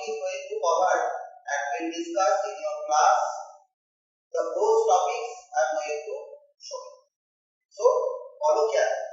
is going to cover and will discuss in your class. Those topics I am going to show you. So follow carefully.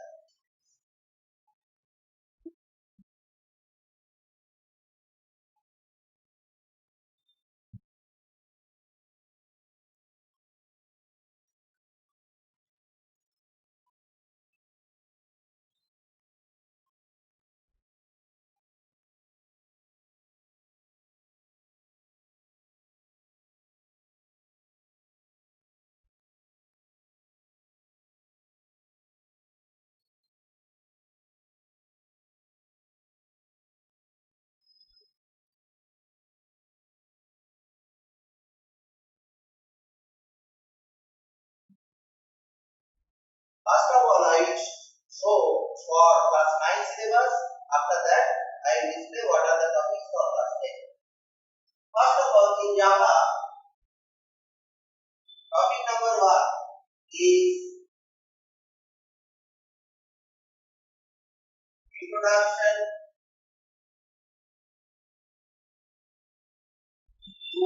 First of all, I will show for class 9 syllabus. After that, I will display what are the topics for class 10. First of all, in Java, topic number 1 is introduction to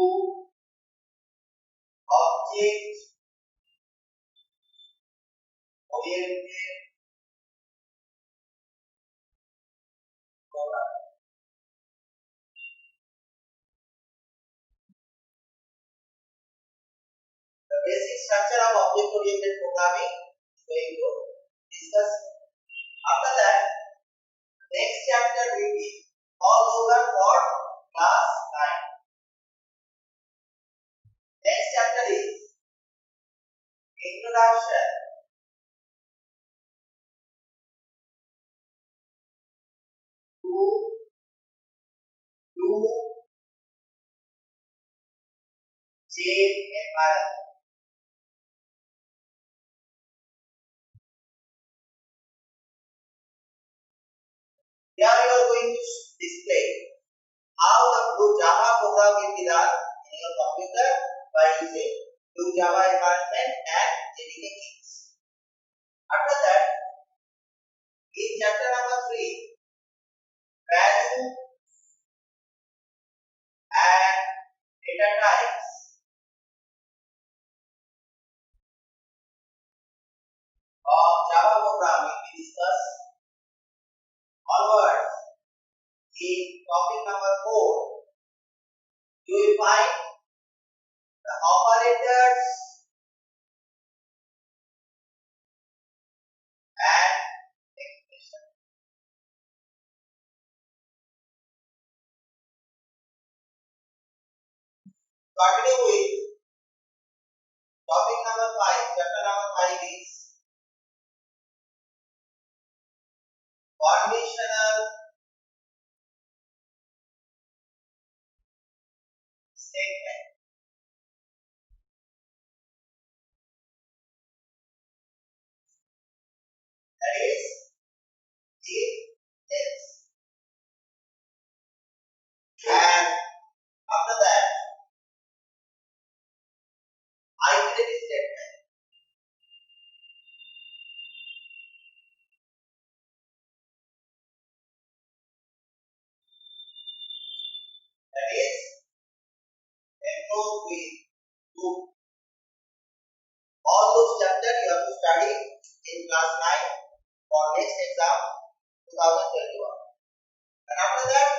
object oriented programming. The basic structure of object oriented programming is going to discuss. After that, next chapter will be all over for class 9. Next chapter is introduction to chain environment. Here you are going to display how the blue Java program will be run in your computer by using blue Java environment and D.T.P keys. After that, in chapter number 3, value and data types of Java program will be discussed. Onwards, in topic number 4, you will find the operators and expression. Continue with topic number 5, chapter number 5 is conditional statement. That is if else. And after that, iterative statement. That is enclosed with loop. All those chapters you have to study in class 9 for next exam 2021. And after that,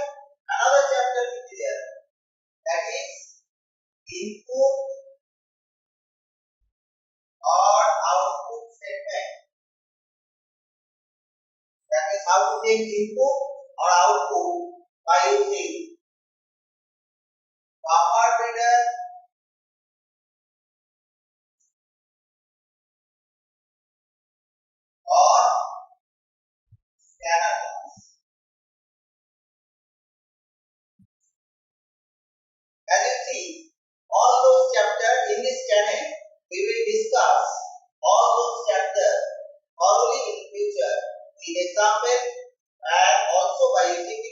another chapter will be there. That is input or output statement. That is how to take input or output by using buffer reader or scanner class. As you see, all those chapters in this channel, we will discuss all those chapters thoroughly in future with example and also by using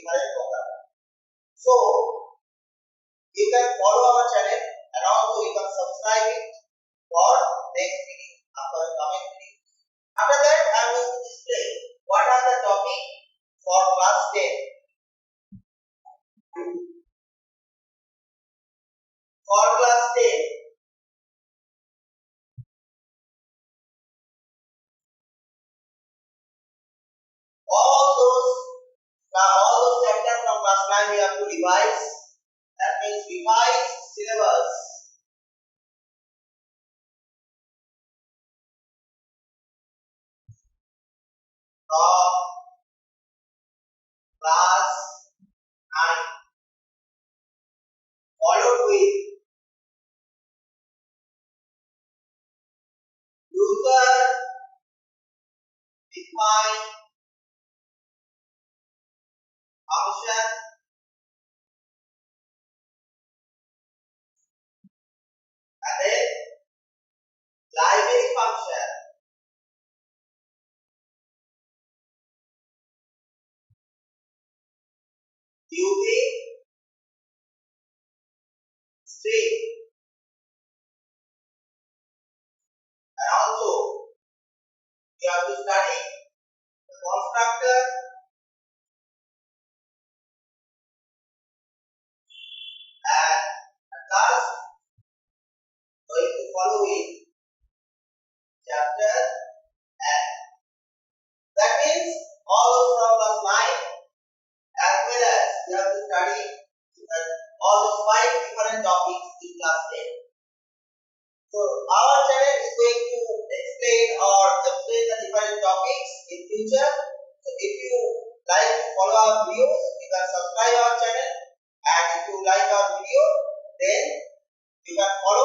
time you have to revise. That means revise syllabus from class 9, followed with user define function and then library function using string, and also you have to study the constructor and at last going to follow with chapter and that means all those from class 9 as well as you have to study all those 5 different topics in class 10. So our channel is going to explain or explain the different topics in future. So if you like to follow our videos, you can subscribe our channel, and if you like our video, then you can follow